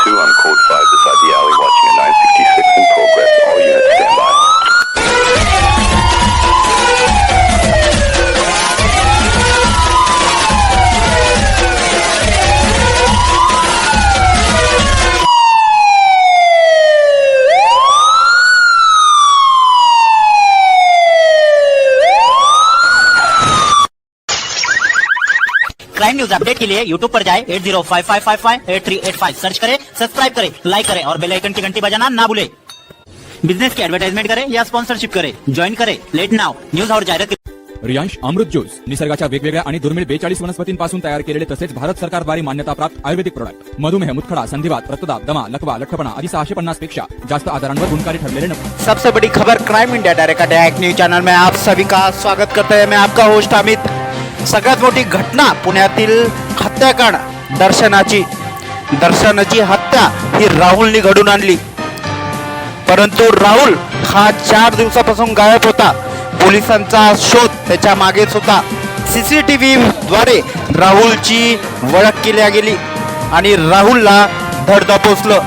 2 on code 5 beside the alley watching a 966 in progress. All units stand by. Crime news update के लिए YouTube पर जाए 8055558385 search करें, subscribe करें, like करें और बेल आइकन की घंटी बजाना ना भूलें। बिजनेस की एडवर्टाइजमेंट करें या स्पॉन्सरशिप करें, जॉइन करें लेट नाउ न्यूज और जाहिरात। रियांश अमृत ज्यूस निसर्गाच्या वेगवेगळ्या आणि दुर्मिळ 42 वनस्पतींपासून तयार केलेले तसेच भारत सरकारद्वारे मान्यताप्राप्त आयुर्वेदिक प्रोडक्ट मधुमेह, मुतखडा, संधिवात, रक्तदाब, दमा, लकवा, लठ्ठपणा आदी 650 पेक्षा जास्त आजारांवर गुणकारी ठरलेले नफा। सबसे बड़ी खबर crime India direct attack news channel में आप सभी का स्वागत करते हैं। मैं आपका होस्ट अमित। सगळ्यात मोठी घटना पुण्यातील हत्याकांड दर्शनाची हत्या ही राहुलनी घडून आणली, परंतु राहुल हा 4 दिवसापासून गायब होता। पोलिसांचा शोध त्याच्या मागेच होता। सीसीटीव्ही द्वारे राहुलची ओळख केली गेली आणि राहुलला धडधा पोचलं।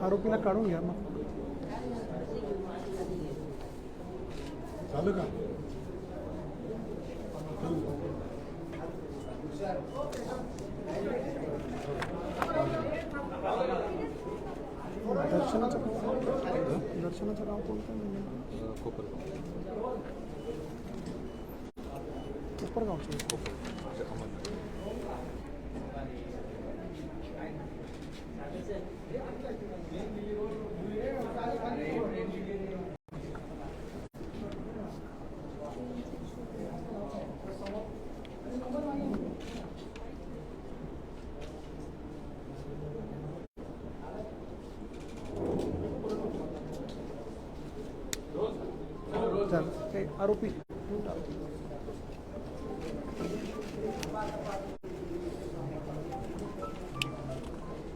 आरोपीला काढून घ्या मग चालू का? दर्शनाचं गाव कोणतं? कोपरगावचं. आरोपी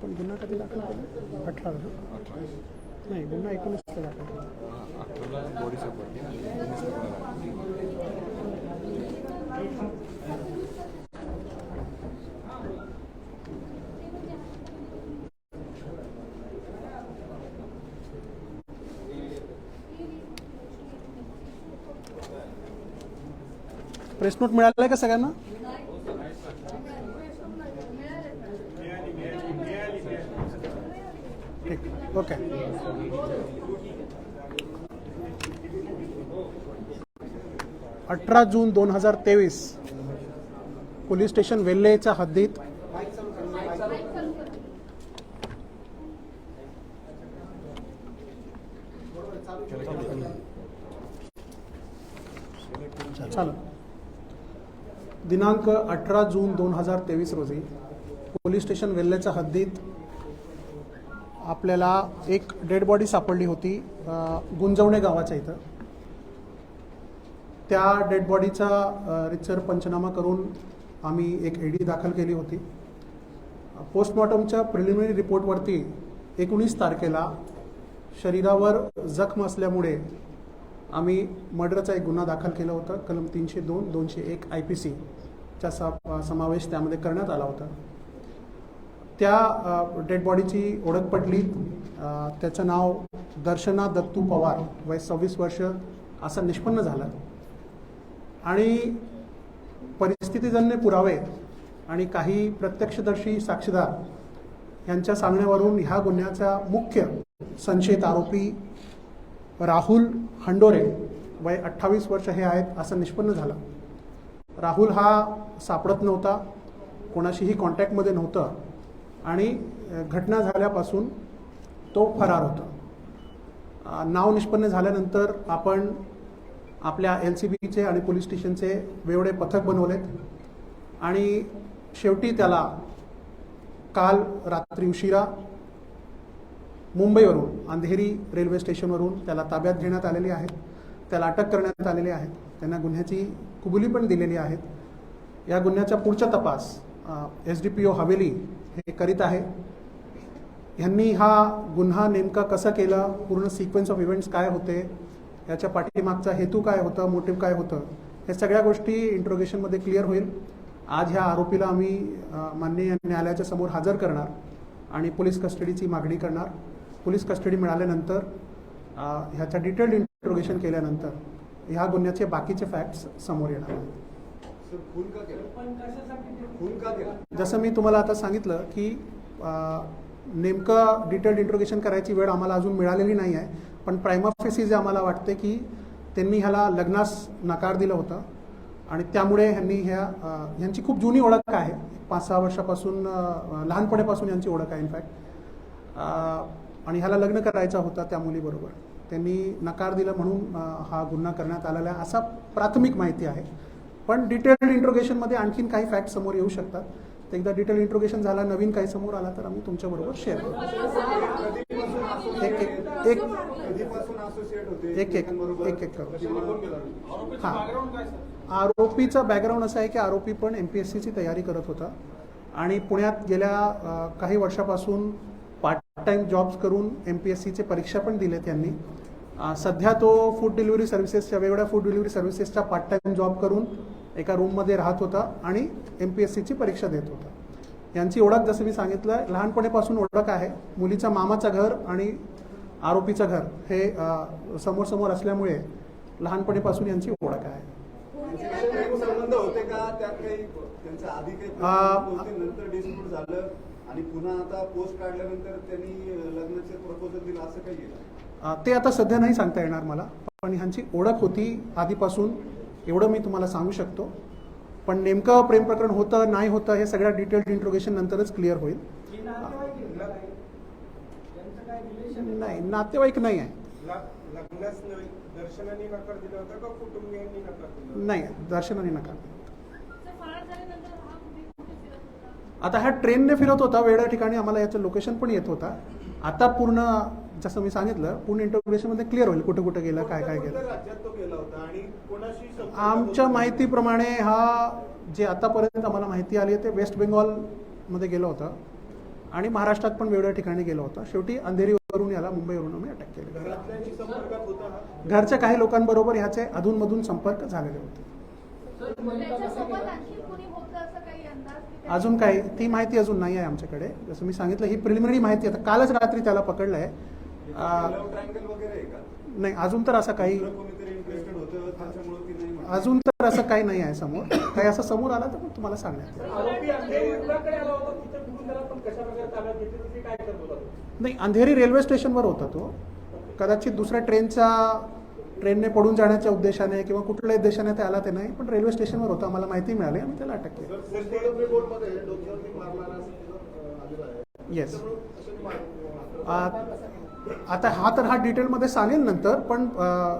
पण गुन्हा कधी दाखल केला? 18 नाही, गुन्हा 19 दाखल केला. प्रेस नोट मिळालाय का सगळ्यांना? ठीक, ओके. अठरा जून 2023 पोलीस स्टेशन वेल्हेच्या हद्दीत चालू दिनांक 18 जून 2023 रोजी पोलीस स्टेशन वेल्हेच्या हद्दीत आपल्याला एक डेड बॉडी सापडली होती गुंजवणे गावाच्या इथं. त्या डेड बॉडीचा रितसर पंचनामा करून आम्ही एक एडी दाखल केली होती. पोस्टमॉर्टमच्या प्रिलिमिनरी रिपोर्टवरती 19 तारखेला शरीरावर जखम असल्यामुळे आम्ही मर्डरचा एक गुन्हा दाखल केला होता. कलम 302, 201 IPC चा समावेश त्यामध्ये करण्यात आला होता. त्या डेड बॉडीची ओळख पडली. त्याचं नाव दर्शना दत्तू पवार, वय 26 वर्ष असं निष्पन्न झालं आणि परिस्थितीजन्य पुरावे आणि काही प्रत्यक्षदर्शी साक्षीदार यांच्या सांगण्यावरून ह्या गुन्ह्याचा मुख्य संशयित आरोपी राहुल हंडोरे, वय 28 वर्ष हे आहेत असं निष्पन्न झालं. राहुल हा सापडत नव्हता, कोणाशीही कॉन्टॅक्टमध्ये नव्हतं आणि घटना झाल्यापासून तो फरार होता. नाव निष्पन्न झाल्यानंतर आपण आपल्या LCBचे आणि पोलीस स्टेशनचे वेगवेगळे पथक बनवलेत आणि शेवटी त्याला काल रात्री उशिरा मुंबईवरून अंधेरी रेल्वे स्टेशनवरून त्याला ताब्यात घेण्यात आलेली आहे. त्याला अटक करण्यात आलेली आहे. त्यांना गुन्ह्याची कबुली पण दिलेली आहेत. या गुन्ह्याचा पुढचा तपास SDPO हवेली हे करीत आहे. ह्यांनी हा गुन्हा नेमका कसा केला, पूर्ण सिक्वेन्स ऑफ इव्हेंट्स काय होते, याच्या पाठीमागचा हेतू काय होता, मोटिव्ह काय होतं, हे सगळ्या गोष्टी इंट्रोगेशनमध्ये क्लिअर होईल. आज ह्या आरोपीला आम्ही माननीय न्यायालयाच्या समोर हजर करणार आणि पोलीस कस्टडीची मागणी करणार. पोलीस कस्टडी मिळाल्यानंतर ह्याचा डिटेल्ड इंट्रोगेशन केल्यानंतर ह्या गुन्ह्याचे बाकीचे फॅक्ट्स समोर येणार आहेत. जसं मी तुम्हाला आता सांगितलं की नेमकं डिटेल्ड इंट्रोगेशन करायची वेळ आम्हाला अजून मिळालेली नाही आहे, पण प्रायमा फेसी जे आम्हाला वाटते की त्यांनी ह्याला लग्नास नकार दिलं होतं आणि त्यामुळे ह्यांची खूप जुनी ओळख आहे. 5-6 वर्षापासून लहानपणापासून यांची ओळख आहे इनफॅक्ट. आणि ह्याला लग्न करायचा होता त्या मुलीबरोबर. त्यांनी नकार दिला म्हणून हा गुन्हा करण्यात आलेला आहे असा प्राथमिक माहिती आहे. पण डिटेल्ड इंट्रोगेशनमध्ये आणखीन काही फॅक्ट समोर येऊ शकतात. तर एकदा डिटेल इंट्रोगेशन झाला, नवीन काही समोर आला तर आम्ही तुमच्याबरोबर शेअर करू. एक करू. हां, आरोपीचा बॅकग्राऊंड असा आहे की आरोपी पण MPSCची तयारी करत होता आणि पुण्यात गेल्या काही वर्षापासून पार्ट टाइम जॉब्स करून MPSCचे परीक्षा पण दिले त्यांनी. सध्या तो फूड डिलिव्हरी सर्व्हिसेसच्या वेगवेगळ्या फूड डिलिव्हरी सर्व्हिसेसच्या पार्ट टाइम जॉब करून एका रूममध्ये राहत होता आणि MPSCची परीक्षा देत होता. यांची ओळख जसं मी सांगितलं लहानपणीपासून ओळख आहे. मुलीचा मामाचं घर आणि आरोपीचं घर हे समोर समोर असल्यामुळे लहानपणीपासून यांची ओळख आहे. संबंध होते का त्यात काही त्यांच्या आधी काही नंतर डिस्प्यूट झालं आणि पुन्हा आता पोस्ट काढल्यानंतर त्यांनी लग्नाचे प्रपोजल दिलं असं काही आहे? ते आता सध्या नाही सांगता येणार मला, पण ह्यांची ओळख होती आधीपासून एवढं मी तुम्हाला सांगू शकतो. पण नेमकं प्रेम प्रकरण होतं नाही होतं हे सगळ्या डिटेल्ड इंट्रोगेशन नंतरच क्लिअर होईल. नाही, नातेवाईक नाही आहे. दर्शनाने नकार दिला होता का कुटुंबियांनी नकार दिला? नाही, दर्शनाने नकार. आता हा ट्रेनने फिरत होता वेगळ्या ठिकाणी, आम्हाला याचं लोकेशन पण येत होता. आता पूर्ण जसं मी सांगितलं पूर्ण इंटरव्ह्यूमध्ये क्लिअर होईल कुठं कुठं गेलं, काय काय गेलं. राज्यात तो गेला होता आणि कोणाशी आमच्या माहितीप्रमाणे हा जे आतापर्यंत आम्हाला माहिती आली आहे ते वेस्ट बेंगॉलमध्ये गेला होता आणि महाराष्ट्रात पण वेगवेगळ्या ठिकाणी गेला होता. शेवटी अंधेरीवरून याला मुंबईवरून आम्ही अटक केली. घरातल्यांशी संपर्कात होता हा? घरच्या काही लोकांबरोबर ह्याचे अधूनमधून संपर्क झालेले होते. अजून काही ती माहिती अजून नाही आहे आमच्याकडे. जसं मी सांगितलं ही प्रिलिमिनरी माहिती आता कालच रात्री त्याला पकडलं आहे. नाही, अजून तर असं काही अजून तर असं काही नाही आहे समोर. काही असं समोर आला तर मग तुम्हाला सांगण्यात नाही. अंधेरी रेल्वे स्टेशनवर होता तो. कदाचित दुसऱ्या ट्रेनने पडून जाण्याच्या उद्देशाने किंवा कुठल्याही उद्देशाने ते आला ते नाही, पण रेल्वे स्टेशनवर होता आम्हाला माहिती मिळाली आणि त्याला अटक केली. येस. आता हा डिटेलमध्ये सांगेल नंतर, पण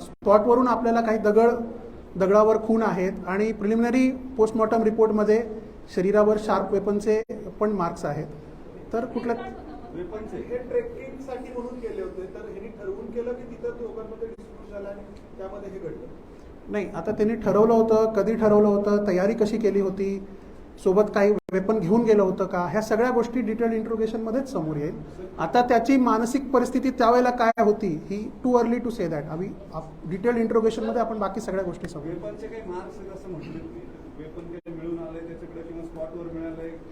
स्पॉटवरून आपल्याला काही दगडावर खून आहेत आणि प्रिलिमिनरी पोस्टमॉर्टम रिपोर्टमध्ये शरीरावर शार्प वेपनचे पण मार्क्स आहेत. तर कुठल्या हे ट्रेकिंगसाठी म्हणून केले होते, तर ह्यांनी ठरवून केलं की तिथं दोघांमध्ये डिस्प्यूट झाला आणि त्यामध्ये हे घडलं? नाही, आता त्यांनी ठरवलं होतं, कधी ठरवलं होतं, तयारी कशी केली होती, सोबत काही वेपन घेऊन गेलं होतं का, ह्या सगळ्या गोष्टी डिटेल इंट्रोगेशनमध्येच समोर येईल. आता त्याची मानसिक परिस्थिती त्यावेळेला काय होती ही too early to say that. आम्ही डिटेल इंट्रोगेशनमध्ये आपण बाकी सगळ्या गोष्टी समोर.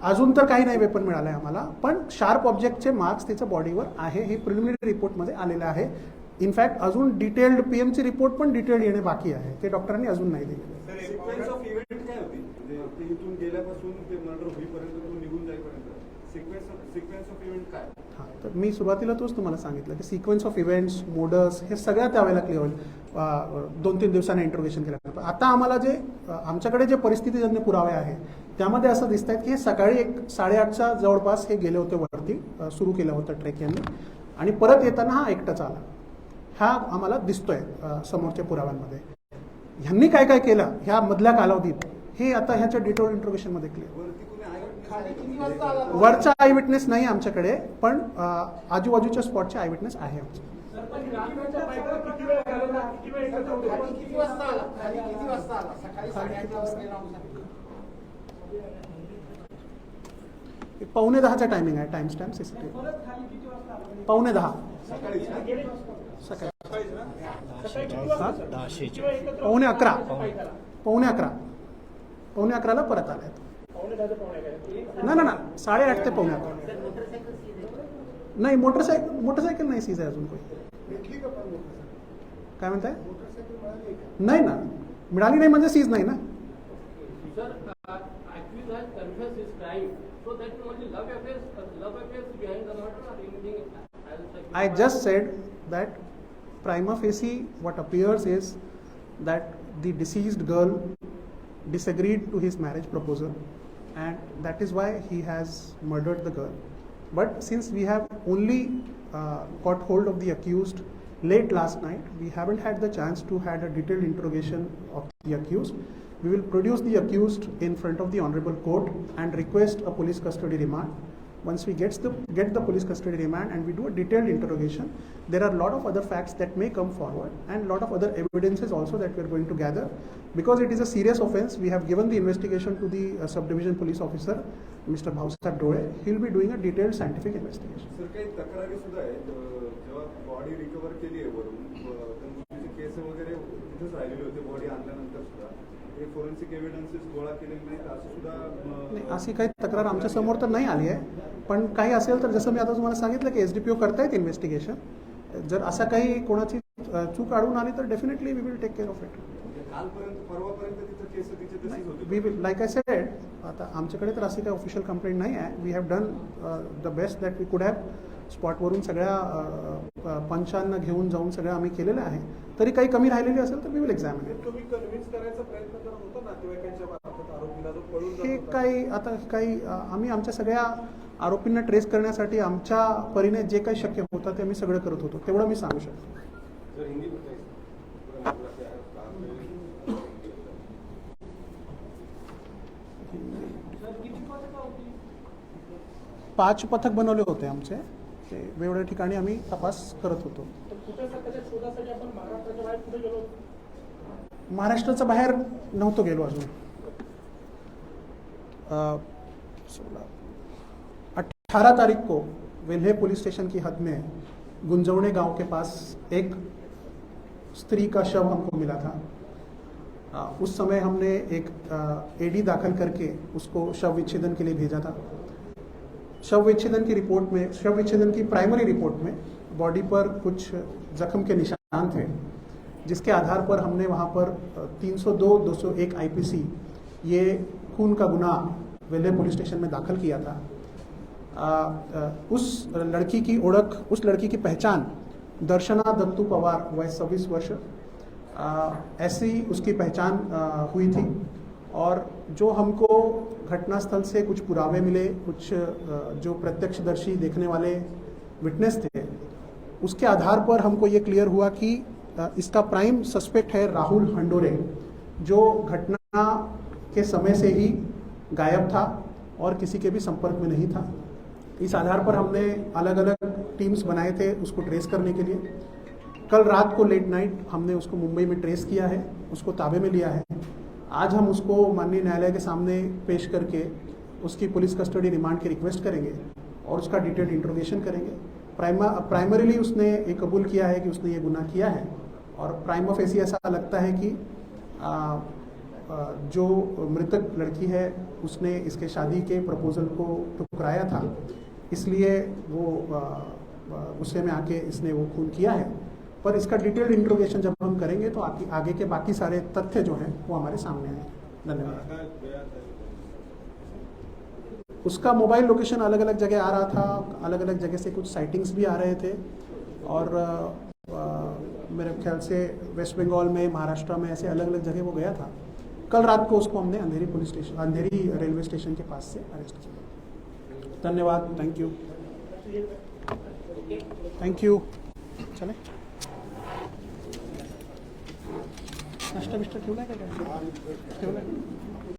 अजून तर काही नाही वेपन मिळालंय आम्हाला, पण शार्प ऑब्जेक्टचे मार्क्स त्याच्या बॉडीवर आहे हे प्रिलिमिनरी रिपोर्टमध्ये आलेलं आहे. इनफॅक्ट अजून डिटेल्ड पीएमची रिपोर्ट पण डिटेल्ड येणे बाकी आहे, ते डॉक्टरांनी अजून नाही दिलेलं. सिक्वेन्स ऑफ इव्हेंट काय होती? म्हणजे इथून गेल्यापासून ते मर्डर होईपर्यंत तो निघून जाईपर्यंत सिक्वेन्स ऑफ इव्हेंट काय? हां, तर मी सुरुवातीला तोच तुम्हाला सांगितलं की सिक्वेन्स ऑफ इव्हेंट्स, मोडस हे सगळ्या त्यावेळेला क्लिअर होईल 2-3 दिवसांनी इंट्रोगेशन केल्यानंतर. आता आम्हाला जे आमच्याकडे जे परिस्थितीजन्य पुरावे आहे त्यामध्ये असं दिसत आहेत की हे सकाळी 8:30च्या जवळपास हे गेले होते वरती, सुरू केलं होतं ट्रेक यांनी आणि परत येताना हा एकटाच आला. हा आम्हाला दिसतोय समोरच्या पुराव्यांमध्ये. ह्यांनी काय काय केलं ह्या मधल्या कालावधीत हे आता ह्याच्या डिटेल इंट्रोगेशनमध्ये क्लिअर. वरचा आय विटनेस नाही आमच्याकडे, पण आजूबाजूच्या स्पॉटचे आय विटनेस आहे आमच्याकडे. 9:15चा टायमिंग आहे, टाइम स्टॅम्प CCTV 9:15 सकाळी. 9:11 9:11ला परत आले. ना 8:30 ते 9:11. नाही, मोटरसायकल नाही सीज आहे अजून काही. काय म्हणताय? नाही ना, मिळाली नाही म्हणजे सीज नाही ना. I just said that prima facie what appears is that the deceased girl disagreed to his marriage proposal, and that is why he has murdered the girl. But since we have only got hold of the accused late last night, we haven't had the chance to had a detailed interrogation of the accused. We will produce the accused in front of the honorable court and request a police custody remand. Once we get the police custody remand and we do a detailed interrogation, there are a lot of other facts that may come forward and a lot of other evidences also that we are going to gather. Because it is a serious offense, we have given the investigation to the subdivision police officer, Mr. Bhausat Dole. He will be doing a detailed scientific investigation. Sir काही तक्रारी सुद्धा आहेत. जेव्हा body recover केली आहे वरून, तर मुलीचे केस वगैरे तिथेच राहिलेले होते बॉडी आणल्यानंतर सुद्धा. हे फोरेन्सिक एव्हिडन्सेस गोळा केलेले नाहीत असं सुद्धा. अशी काही तक्रार आमच्या समोर तर नाही आली आहे, पण काही असेल तर जसं मी आता तुम्हाला सांगितलं की SDPO करतायत इन्व्हेस्टिगेशन. जर असा काही कोणाची चूक आढळून आली तर definitely we will take care of it. कालपर्यंत परवापर्यंत तिथं केस तिचे तशीच होती. We will, like I said, आता आमच्याकडे तर अशी काही ऑफिशियल कंप्लेंट नाही आहे. We have done the best that we could have. स्पॉटवरून सगळ्या पंचांना घेऊन जाऊन सगळं आम्ही केलेलं आहे. तरी काही कमी राहिलेली असेल तर वी विल एक्झामिन. तुम्ही कन्व्हिन्स करायचा प्रयत्न करत होता नातेवाईकांच्या बाबतीत आरोपीला जो पळून जात हे होता. काही आम्ही आमच्या सगळ्या आरोपींना ट्रेस करण्यासाठी आमच्या परीने जे काही शक्य होतं ते आम्ही सगळं करत होतो, तेवढं मी सांगू शकतो. 5 पथक बनवले होते आमचे. ते वेगवेगळ्या ठिकाणी आम्ही तपास करत होतो. महाराष्ट्राच्या बाहेर नव्हतो गेलो अजून. 18 तारीख को वेल्हे पुलिस स्टेशन की हद में गुंजवणे गांव के पास एक स्त्री का शव हमको मिला था. उस समय हमने एक AD दाखिल करके उसको शव विच्छेदन के लिए भेजा था. शव विच्छेदन की प्राइमरी रिपोर्ट में बॉडी पर कुछ जख्म के निशान थे, जिसके आधार पर हमने वहाँ पर 302, 201 IPC ये खून का गुनाह वेल्हे पुलिस स्टेशन में दाखिल किया था. उस लड़की की पहचान दर्शना दत्तू पवार, वय 26 वर्ष, ऐसी उसकी पहचान हुई थी. और जो हमको घटनास्थल से कुछ पुरावे मिले, कुछ जो प्रत्यक्षदर्शी देखने वाले विटनेस थे, उसके आधार पर हमको ये क्लियर हुआ कि इसका प्राइम सस्पेक्ट है राहुल हंडोरे, जो घटना के समय से ही गायब था और किसी के भी संपर्क में नहीं था. इस आधार पर हमने अलग अलग टीम्स बनाए थे उसको ट्रेस करने के लिए. कल रात को लेट नाइट हमने उसको मुंबई में ट्रेस किया है, उसको ताबे में लिया है. आज हम उसको माननीय न्यायालय के सामने पेश करके उसकी पुलिस कस्टडी रिमांड की रिक्वेस्ट करेंगे और उसका डिटेल्ड इंट्रोगेशन करेंगे. प्राइमरीली उसने ये कबूल किया है कि उसने ये गुनाह किया है, और प्राइमा फेसी ऐसा लगता है कि जो मृतक लड़की है उसने इसके शादी के प्रपोजल को ठुकराया था, इसलिए वो गुस्से में आके इसने वो खून किया है. पर इसका डिटेल्ड इंट्रोगेशन जब हम करेंगे तो आगे के बाकी सारे तथ्य जो हैं वो हमारे सामने आए. धन्यवाद. उसका मोबाइल लोकेशन अलग अलग जगह आ रहा था, अलग अलग जगह से कुछ साइटिंग्स भी आ रहे थे, और मेरे ख्याल से वेस्ट बंगाल में, महाराष्ट्र में, ऐसे अलग अलग जगह वो गया था. कल रात को उसको हमने अंधेरी रेलवे स्टेशन के पास से अरेस्ट किया. धन्यवाद. Thank you. चले नाश्ता बिष्टा ठेवला आहे का? ठेवला आहे.